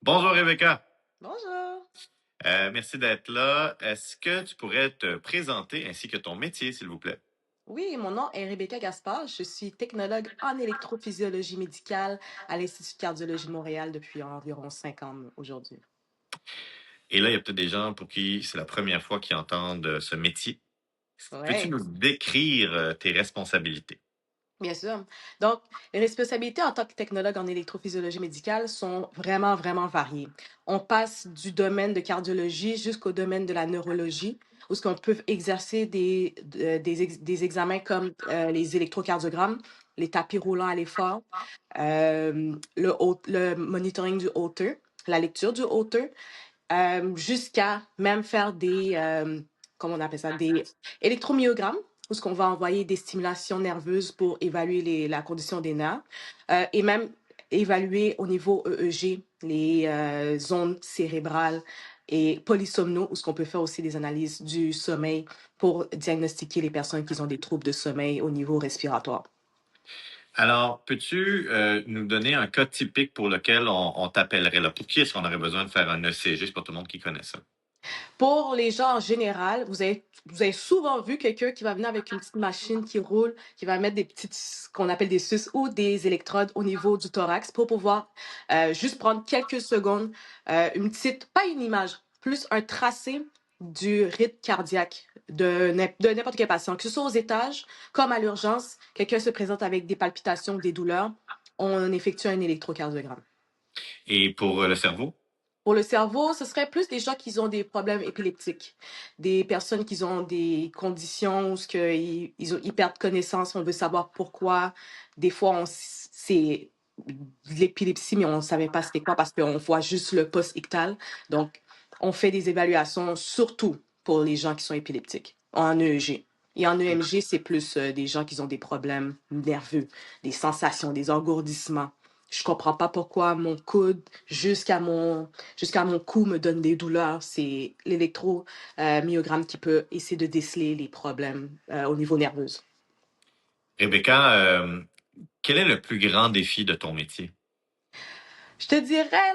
Bonjour Rebecca. Bonjour. Merci d'être là. Est-ce que tu pourrais te présenter ainsi que ton métier, s'il vous plaît? Oui, mon nom est Rebecca Gaspard. Je suis technologue en électrophysiologie médicale à l'Institut de cardiologie de Montréal depuis environ 5 ans aujourd'hui. Et là, il y a peut-être des gens pour qui c'est la première fois qu'ils entendent ce métier. Peux-tu Oui, nous décrire tes responsabilités? bien sûr. Donc, les responsabilités en tant que technologue en électrophysiologie médicale sont vraiment, vraiment variées. On passe du domaine de cardiologie jusqu'au domaine de la neurologie, où ce qu'on peut exercer des examens comme les électrocardiogrammes, les tapis roulants à l'effort, le monitoring du Holter, la lecture du Holter, jusqu'à même faire comment on appelle ça, des électromyogrammes, où ce qu'on va envoyer des stimulations nerveuses pour évaluer la condition des nerfs, et même évaluer au niveau EEG les zones cérébrales et polysomnaux, où ce qu'on peut faire aussi des analyses du sommeil pour diagnostiquer les personnes qui ont des troubles de sommeil au niveau respiratoire. Alors, peux-tu nous donner un cas typique pour lequel on t'appellerait là? Pour qui est-ce qu'on aurait besoin de faire un ECG? C'est pas tout le monde qui connaît ça. Pour les gens en général, vous avez souvent vu quelqu'un qui va venir avec une petite machine qui roule, qui va mettre des petites, ce qu'on appelle des suces ou des électrodes au niveau du thorax pour pouvoir juste prendre quelques secondes, une petite, pas une image, plus un tracé du rythme cardiaque de n'importe quel patient, que ce soit aux étages, comme à l'urgence, quelqu'un se présente avec des palpitations ou des douleurs, on effectue un électrocardiogramme. Et pour le cerveau? Pour le cerveau, ce serait plus des gens qui ont des problèmes épileptiques, des personnes qui ont des conditions où ils perdent connaissance, on veut savoir pourquoi. Des fois, c'est de l'épilepsie, mais on ne savait pas c'était quoi parce qu'on voit juste le post-ictal. Donc, on fait des évaluations surtout pour les gens qui sont épileptiques en EEG. Et en EMG, c'est plus des gens qui ont des problèmes nerveux, des sensations, des engourdissements. Je comprends pas pourquoi mon coude jusqu'à mon cou me donne des douleurs. C'est l'électromyogramme qui peut essayer de déceler les problèmes au niveau nerveux. Rebecca, quel est le plus grand défi de ton métier? Je te dirais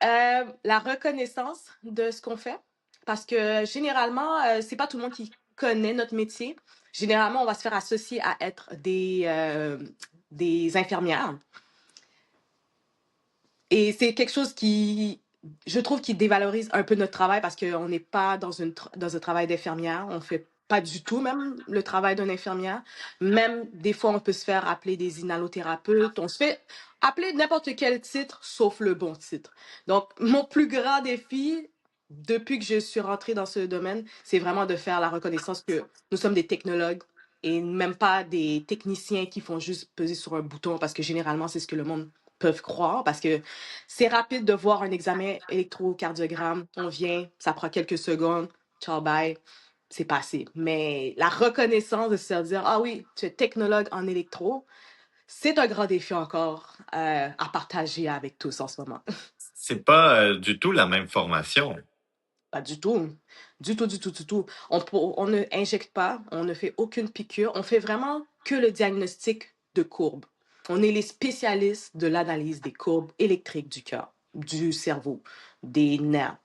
là, la reconnaissance de ce qu'on fait, parce que généralement, c'est pas tout le monde qui connaît notre métier. Généralement, on va se faire associer à être des infirmières. Et c'est quelque chose je trouve, qui dévalorise un peu notre travail parce qu'on n'est pas dans un travail d'infirmière. On fait pas du tout même le travail d'une infirmière. Même des fois, on peut se faire appeler des inhalothérapeutes. On se fait appeler n'importe quel titre sauf le bon titre. Donc, mon plus grand défi depuis que je suis rentrée dans ce domaine, c'est vraiment de faire la reconnaissance que nous sommes des technologues et même pas des techniciens qui font juste peser sur un bouton parce que généralement, c'est ce que le monde peuvent croire parce que c'est rapide de voir un examen électrocardiogramme. On vient, ça prend quelques secondes, ciao, bye, c'est passé. Mais la reconnaissance de se dire, ah oui, tu es technologue en électro, c'est un grand défi encore à partager avec tous en ce moment. C'est pas du tout la même formation. Pas du tout. Du tout, du tout, du tout. On ne injecte pas, on ne fait aucune piqûre, on fait vraiment que le diagnostic de courbes. On est les spécialistes de l'analyse des courbes électriques du cœur, du cerveau, des nerfs.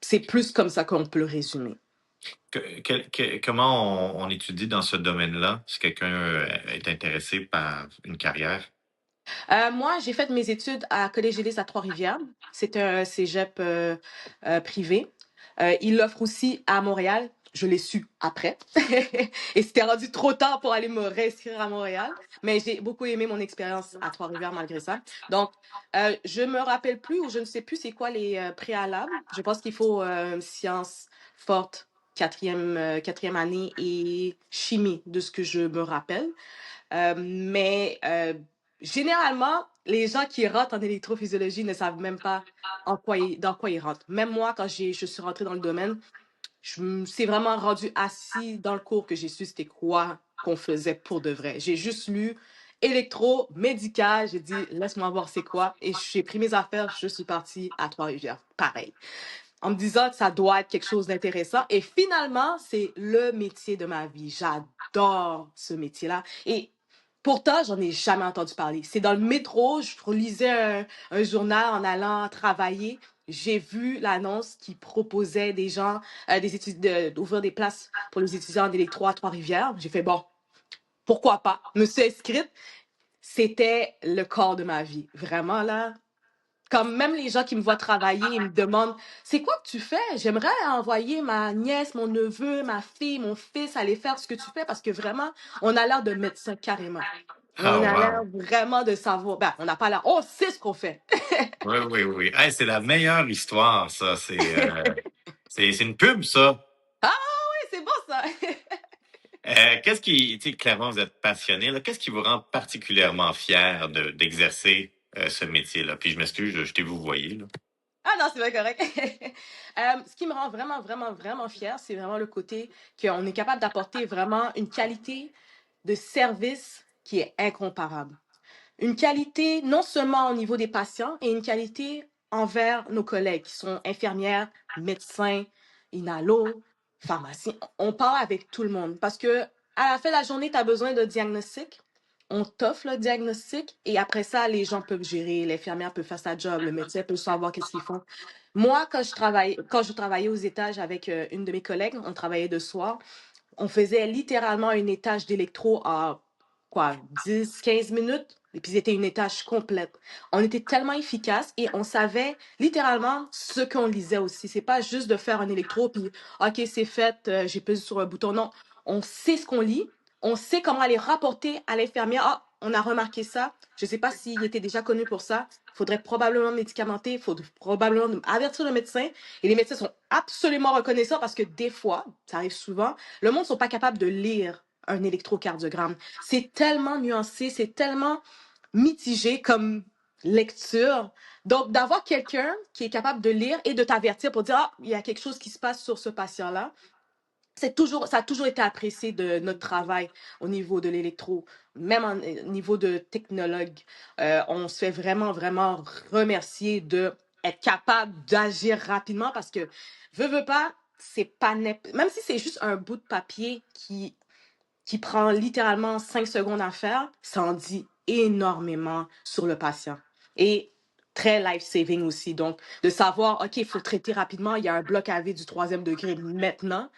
C'est plus comme ça qu'on peut le résumer. Comment on étudie dans ce domaine-là si quelqu'un est intéressé par une carrière? Moi, j'ai fait mes études à Collège Élis à Trois-Rivières. C'est un cégep privé. Il l'offre aussi à Montréal. Je l'ai su après. Et c'était rendu trop tard pour aller me réinscrire à Montréal. Mais j'ai beaucoup aimé mon expérience à Trois-Rivières malgré ça. Donc, je me rappelle plus ou je ne sais plus c'est quoi les préalables. Je pense qu'il faut sciences fortes, quatrième année et chimie de ce que je me rappelle. Mais généralement, les gens qui rentrent en électrophysiologie ne savent même pas dans quoi ils rentrent. Même moi, quand je suis rentrée dans le domaine, je me suis vraiment rendue assis dans le cours que j'ai su c'était quoi qu'on faisait pour de vrai. J'ai juste lu électro, médical, j'ai dit laisse-moi voir c'est quoi et j'ai pris mes affaires, je suis partie à Trois-Rivières. Pareil. En me disant que ça doit être quelque chose d'intéressant. Et finalement, c'est le métier de ma vie. J'adore ce métier-là. Et Pourtant, j'en ai jamais entendu parler. C'est dans le métro, je relisais un journal en allant travailler. J'ai vu l'annonce qui proposait des gens, des études, d'ouvrir des places pour les étudiants en électro à Trois-Rivières. J'ai fait, bon, pourquoi pas? Je me suis inscrite. C'était le corps de ma vie. Vraiment, là. Comme même les gens qui me voient travailler, ils me demandent, c'est quoi que tu fais? J'aimerais envoyer ma nièce, mon neveu, ma fille, mon fils aller faire ce que tu fais parce que vraiment, on a l'air de médecin carrément. Ah, On a l'air wow. vraiment de savoir. Ben, on n'a pas l'air. On sait ce qu'on fait. Oui, oui, oui. Hey, c'est la meilleure histoire, ça. C'est une pub, ça. Ah oui, c'est bon ça. Qu'est-ce qui, tu sais, clairement, vous êtes passionné, là. Qu'est-ce qui vous rend particulièrement fier d'exercer ce métier-là? Puis je m'excuse, je t'ai vous voyez, là. Ah non, c'est pas correct. Ce qui me rend vraiment, vraiment, vraiment fière, c'est vraiment le côté qu'on est capable d'apporter vraiment une qualité de service qui est incomparable. Une qualité non seulement au niveau des patients, et une qualité envers nos collègues qui sont infirmières, médecins, inhalos, pharmaciens. On parle avec tout le monde parce que à la fin de la journée, tu as besoin de diagnostic. On t'offre le diagnostic et après ça, les gens peuvent gérer, l'infirmière peut faire sa job, le médecin peut savoir qu'est-ce qu'ils font. Moi, quand je travaillais aux étages avec une de mes collègues, on travaillait de soir, on faisait littéralement un étage d'électro à quoi, 10, 15 minutes. Et puis c'était une étage complète. On était tellement efficace et on savait littéralement ce qu'on lisait aussi. C'est pas juste de faire un électro puis OK, c'est fait, j'ai pesé sur un bouton. Non, on sait ce qu'on lit, on sait comment aller rapporter à l'infirmière. Ah, on a remarqué ça. Je sais pas s'il était déjà connu pour ça. Il faudrait probablement médicamenter, il faudrait probablement avertir le médecin. Et les médecins sont absolument reconnaissants parce que des fois, ça arrive souvent, le monde ne sont pas capables de lire un électrocardiogramme. C'est tellement nuancé, c'est tellement mitigé comme lecture. Donc, d'avoir quelqu'un qui est capable de lire et de t'avertir pour dire, ah, il y a quelque chose qui se passe sur ce patient-là, ça a toujours été apprécié de notre travail au niveau de l'électro, même au niveau de technologue. On se fait vraiment, vraiment remercier de être capable d'agir rapidement parce que, veux pas, c'est pas même si c'est juste un bout de papier qui prend littéralement 5 secondes à faire, ça en dit énormément sur le patient. Et très life-saving aussi. Donc, de savoir, OK, il faut traiter rapidement, il y a un bloc AV du troisième degré maintenant,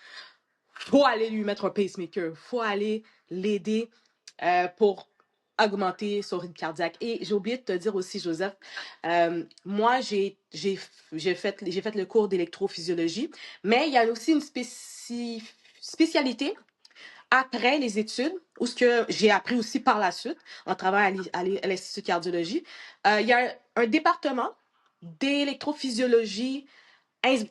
faut aller lui mettre un pacemaker, faut aller l'aider pour augmenter son rythme cardiaque. Et j'ai oublié de te dire aussi, Joseph, moi, j'ai fait le cours d'électrophysiologie, mais il y a aussi une spécialité après les études, ou ce que j'ai appris aussi par la suite, en travaillant à l'Institut de cardiologie, il y a un département d'électrophysiologie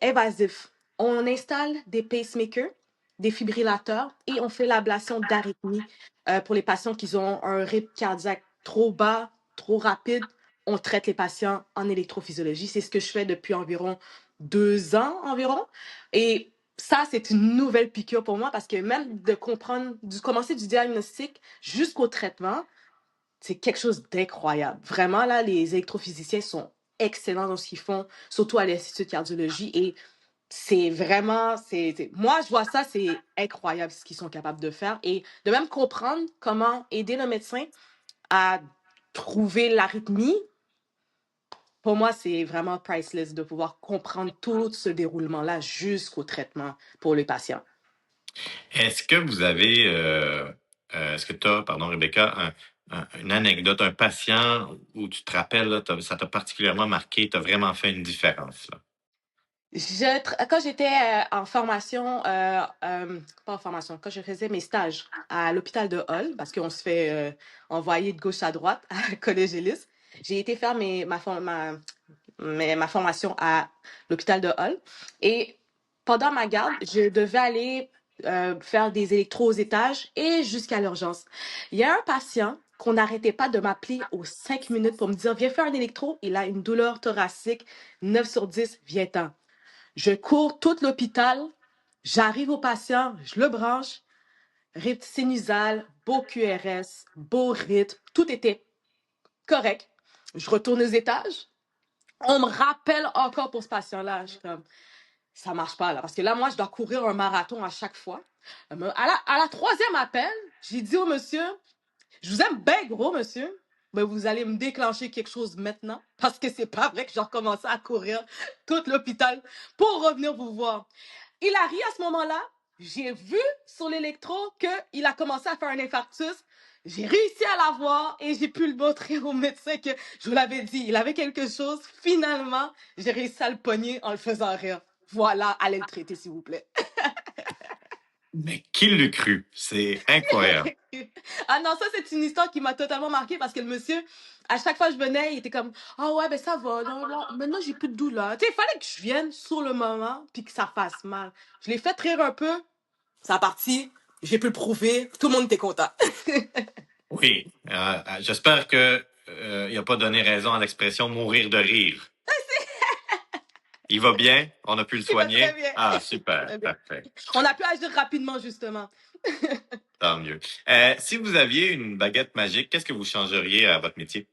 invasif. On installe des pacemakers, des fibrillateurs et on fait l'ablation d'arythmie pour les patients qui ont un rythme cardiaque trop bas, trop rapide. On traite les patients en électrophysiologie. C'est ce que je fais depuis environ 2 ans environ. Et ça, c'est une nouvelle piqûre pour moi parce que même de comprendre, du commencer du diagnostic jusqu'au traitement, c'est quelque chose d'incroyable. Vraiment, là, les électrophysiciens sont excellents dans ce qu'ils font, surtout à l'Institut de cardiologie. Et c'est vraiment, moi, je vois ça, c'est incroyable ce qu'ils sont capables de faire. Et de même comprendre comment aider le médecin à trouver l'arythmie, pour moi, c'est vraiment priceless de pouvoir comprendre tout ce déroulement-là jusqu'au traitement pour le patient. Est-ce que vous avez, est-ce que tu as, pardon, Rebecca, une anecdote, un patient où tu te rappelles, là, ça t'a particulièrement marqué, tu as vraiment fait une différence, là? Quand j'étais en formation, pas en formation, quand je faisais mes stages à l'hôpital de Hull, parce qu'on se fait envoyer de gauche à droite à Collège Ellis, j'ai été faire ma formation à l'hôpital de Hull. Et pendant ma garde, je devais aller faire des électros aux étages et jusqu'à l'urgence. Il y a un patient qu'on n'arrêtait pas de m'appeler aux 5 minutes pour me dire, viens faire un électro, il a une douleur thoracique, 9 sur 10, viens-t'en. Je cours tout l'hôpital, j'arrive au patient, je le branche, rythme sinusal, beau QRS, beau rythme, tout était correct. Je retourne aux étages, on me rappelle encore pour ce patient-là. Je suis comme, ça marche pas là, parce que là, moi, je dois courir un marathon à chaque fois. À la troisième appel, j'ai dit au monsieur, Je vous aime bien gros, monsieur. Mais vous allez me déclencher quelque chose maintenant parce que c'est pas vrai que j'ai recommencé à courir tout l'hôpital pour revenir vous voir. Il a ri à ce moment-là. J'ai vu sur l'électro qu'il a commencé à faire un infarctus. J'ai réussi à l'avoir et j'ai pu le montrer au médecin que je vous l'avais dit, il avait quelque chose. Finalement, j'ai réussi à le pogner en le faisant rire. Voilà, allez le traiter, s'il vous plaît. Mais qui l'eût cru? C'est incroyable. Ah non, ça, c'est une histoire qui m'a totalement marquée parce que le monsieur, à chaque fois que je venais, il était comme, ah ouais, ben ça va, non, non, maintenant j'ai plus de douleur. Tu sais, il fallait que je vienne sur le moment puis que ça fasse mal. Je l'ai fait rire un peu, ça a parti, j'ai pu le prouver, tout le monde était content. Oui. J'espère que il n'a pas donné raison à l'expression mourir de rire. Il va bien? On a pu le Il va très soigner? bien. Ah, Très super, bien. parfait. On a pu agir rapidement, justement. Tant mieux. Si vous aviez une baguette magique, qu'est-ce que vous changeriez à votre métier?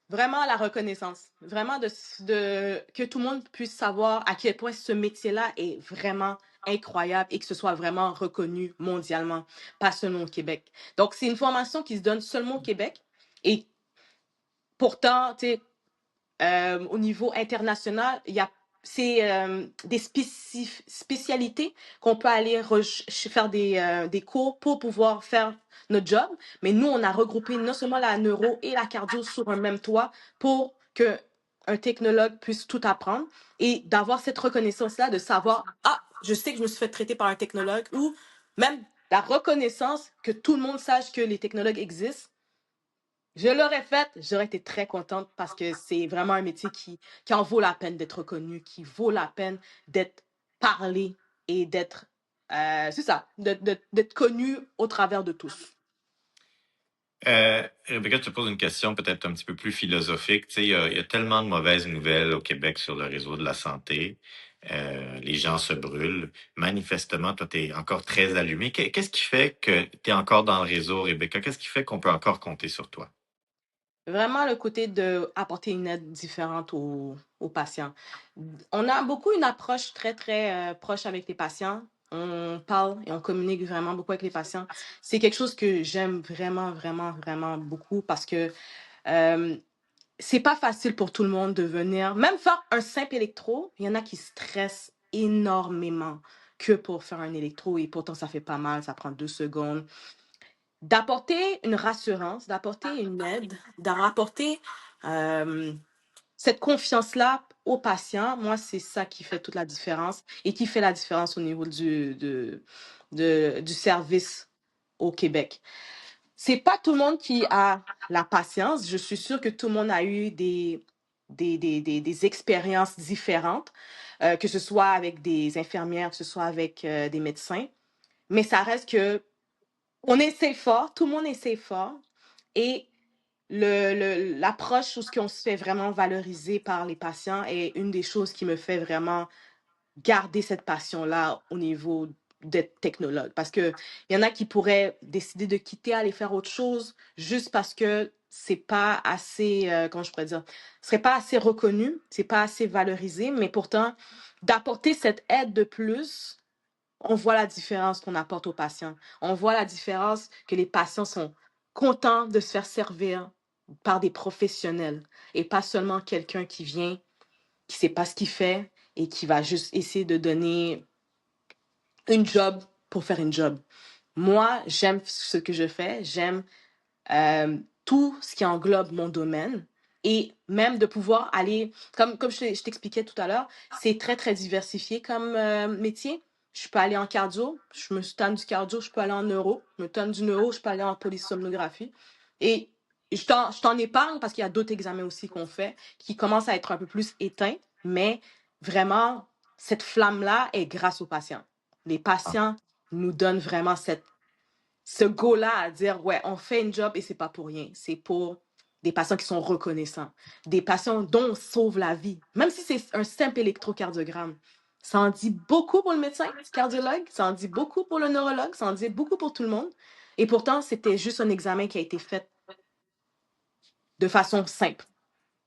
Vraiment la reconnaissance. Vraiment que tout le monde puisse savoir à quel point ce métier-là est vraiment incroyable et que ce soit vraiment reconnu mondialement, pas seulement au Québec. Donc, c'est une formation qui se donne seulement au Québec et pourtant, tu sais, au niveau international, il y a c'est des spécialités qu'on peut aller faire des cours pour pouvoir faire notre job. Mais nous, on a regroupé non seulement la neuro et la cardio sur un même toit pour que un technologue puisse tout apprendre et d'avoir cette reconnaissance-là, de savoir, ah, je sais que je me suis fait traiter par un technologue ou même la reconnaissance que tout le monde sache que les technologues existent. Je l'aurais faite, j'aurais été très contente parce que c'est vraiment un métier qui en vaut la peine d'être reconnu, qui vaut la peine d'être parlé et d'être, c'est ça, d'être connu au travers de tous. Rebecca, je te pose une question peut-être un petit peu plus philosophique. Tu sais, il y a tellement de mauvaises nouvelles au Québec sur le réseau de la santé. Les gens se brûlent. Manifestement, toi, tu es encore très allumé. Qu'est-ce qui fait que tu es encore dans le réseau, Rebecca? Qu'est-ce qui fait qu'on peut encore compter sur toi? Vraiment le côté d'apporter une aide différente aux patients. On a beaucoup une approche très, très proche avec les patients. On parle et on communique vraiment beaucoup avec les patients. C'est quelque chose que j'aime vraiment, vraiment, vraiment beaucoup parce que euh, c'est pas facile pour tout le monde de venir, même faire un simple électro, il y en a qui stressent énormément que pour faire un électro et pourtant ça fait pas mal, ça prend 2 secondes. D'apporter une rassurance, d'apporter une aide, d'apporter euh, cette confiance-là au patient, moi, c'est ça qui fait toute la différence et qui fait la différence au niveau du service au Québec. C'est pas tout le monde qui a la patience. Je suis sûre que tout le monde a eu des expériences différentes, que ce soit avec des infirmières, que ce soit avec des médecins. Mais ça reste que on essaie fort, tout le monde essaie fort. Et l'approche où ce qu'on se fait vraiment valoriser par les patients est une des choses qui me fait vraiment garder cette passion-là au niveau d'être technologue. Parce que il y en a qui pourraient décider de quitter, aller faire autre chose, juste parce que c'est pas assez, comment je pourrais dire, ce serait pas assez reconnu, c'est pas assez valorisé, mais pourtant, d'apporter cette aide de plus, on voit la différence qu'on apporte aux patients. On voit la différence que les patients sont contents de se faire servir par des professionnels et pas seulement quelqu'un qui vient, qui sait pas ce qu'il fait et qui va juste essayer de donner une job pour faire une job. Moi, j'aime ce que je fais, j'aime tout ce qui englobe mon domaine et même de pouvoir aller, comme je t'expliquais tout à l'heure, c'est très, très diversifié comme métier. Je peux aller en cardio, je me tanne du cardio, je peux aller en neuro, je me tanne du neuro, je peux aller en polysomnographie. Et je t'en épargne parce qu'il y a d'autres examens aussi qu'on fait qui commencent à être un peu plus éteints, mais vraiment, cette flamme-là est grâce aux patients. Les patients nous donnent vraiment ce go-là à dire, ouais, on fait une job et c'est pas pour rien. C'est pour des patients qui sont reconnaissants, des patients dont on sauve la vie. Même si c'est un simple électrocardiogramme, ça en dit beaucoup pour le médecin cardiologue, ça en dit beaucoup pour le neurologue, ça en dit beaucoup pour tout le monde. Et pourtant, c'était juste un examen qui a été fait de façon simple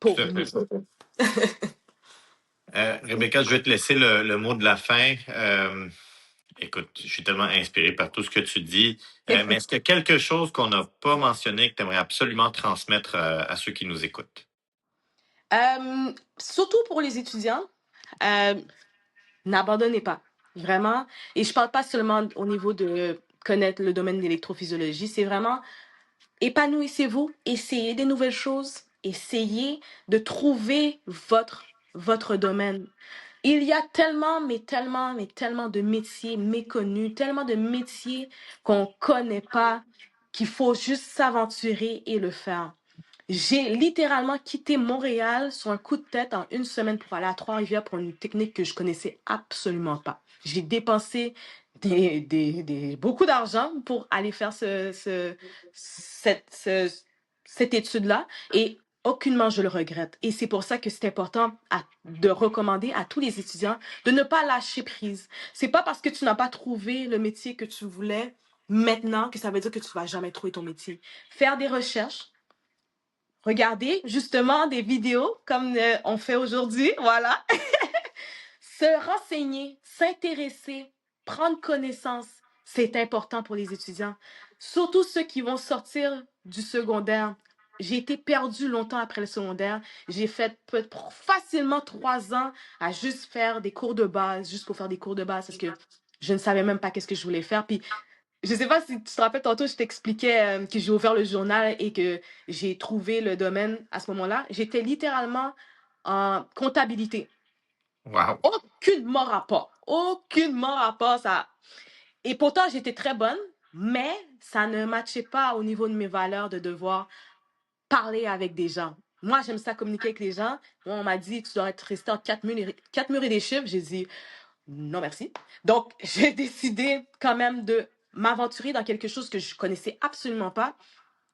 Tout pour à nous. fait. Rebecca, je vais te laisser le mot de la fin. Écoute, je suis tellement inspiré par tout ce que tu dis. Mais est-ce qu'il y a quelque chose qu'on n'a pas mentionné que tu aimerais absolument transmettre à ceux qui nous écoutent? Surtout pour les étudiants, euh, n'abandonnez pas, vraiment. Et je parle pas seulement au niveau de connaître le domaine de l'électrophysiologie, c'est vraiment épanouissez-vous, essayez des nouvelles choses, essayez de trouver votre domaine. Il y a tellement, mais tellement, mais tellement de métiers méconnus, tellement de métiers qu'on connaît pas, qu'il faut juste s'aventurer et le faire. J'ai littéralement quitté Montréal sur un coup de tête en une semaine pour aller à Trois-Rivières pour une technique que je connaissais absolument pas. J'ai dépensé beaucoup d'argent pour aller faire cette étude-là et aucunement je le regrette. Et c'est pour ça que c'est important de recommander à tous les étudiants de ne pas lâcher prise. C'est pas parce que tu n'as pas trouvé le métier que tu voulais maintenant que ça veut dire que tu vas jamais trouver ton métier. Faire des recherches, regarder justement des vidéos comme on fait aujourd'hui, voilà. Se renseigner, s'intéresser, prendre connaissance, c'est important pour les étudiants. Surtout ceux qui vont sortir du secondaire. J'ai été perdue longtemps après le secondaire. J'ai fait facilement 3 ans à juste faire des cours de base, juste pour faire des cours de base, parce que je ne savais même pas qu'est-ce que je voulais faire. Puis je sais pas si tu te rappelles, tantôt, je t'expliquais que j'ai ouvert le journal et que j'ai trouvé le domaine à ce moment-là. J'étais littéralement en comptabilité. Wow. Aucunement rapport. Aucunement rapport, ça. Et pourtant, j'étais très bonne, mais ça ne matchait pas au niveau de mes valeurs de devoir parler avec des gens. Moi, j'aime ça communiquer avec les gens. Moi, on m'a dit, tu dois être resté en quatre murs et des chiffres. J'ai dit, non, merci. Donc, j'ai décidé quand même de m'aventurer dans quelque chose que je connaissais absolument pas.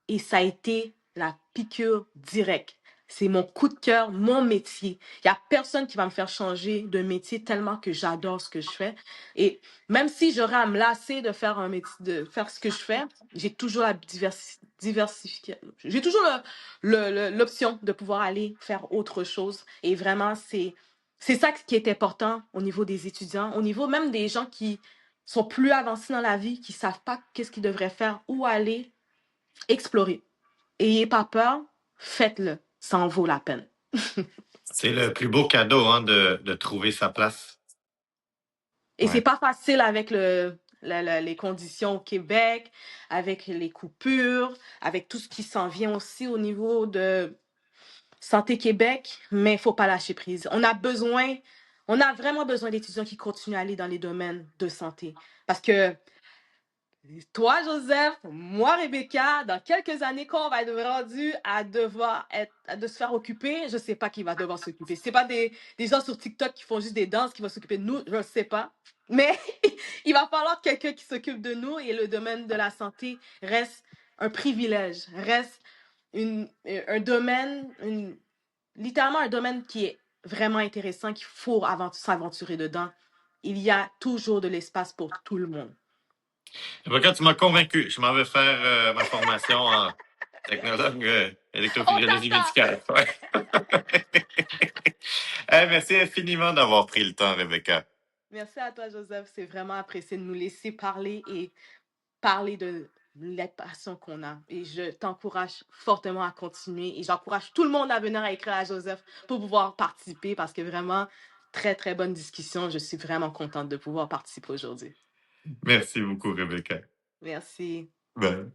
Et ça a été la piqûre directe. C'est mon coup de cœur, mon métier. Il n'y a personne qui va me faire changer de métier tellement que j'adore ce que je fais. Et même si j'aurais à me lasser de faire un métier, de faire ce que je fais, j'ai toujours la diversification. J'ai toujours l'option de pouvoir aller faire autre chose. Et vraiment, c'est ça qui est important au niveau des étudiants, au niveau même des gens qui sont plus avancés dans la vie, qui savent pas qu'est-ce qu'ils devraient faire, où aller, explorer. Ayez pas peur, faites-le. Ça en vaut la peine. C'est le plus beau cadeau, hein, de trouver sa place. Et c'est Ouais. pas facile avec les conditions au Québec, avec les coupures, avec tout ce qui s'en vient aussi au niveau de Santé Québec, mais il faut pas lâcher prise. On a vraiment besoin d'étudiants qui continuent à aller dans les domaines de santé. Parce que toi, Joseph, moi, Rebecca, dans quelques années, quand on va être rendu à de se faire occuper, je sais pas qui va devoir s'occuper. C'est pas des gens sur TikTok qui font juste des danses qui vont s'occuper de nous, je ne sais pas. Mais il va falloir quelqu'un qui s'occupe de nous et le domaine de la santé reste un privilège, reste un domaine, littéralement un domaine qui est vraiment intéressant, qu'il faut s'aventurer dedans. Il y a toujours de l'espace pour tout le monde. Avocat, tu m'as convaincu. Je m'en vais faire ma formation en technologue On électrophysiologie t'attend! médicale. Ouais. Merci infiniment d'avoir pris le temps, Rebecca. Merci à toi, Joseph. C'est vraiment apprécié de nous laisser parler et parler de la passion qu'on a. Et je t'encourage fortement à continuer et j'encourage tout le monde à venir à écrire à Joseph pour pouvoir participer parce que vraiment, très, très bonne discussion. Je suis vraiment contente de pouvoir participer aujourd'hui. Merci beaucoup, Rebecca. Merci. Bye.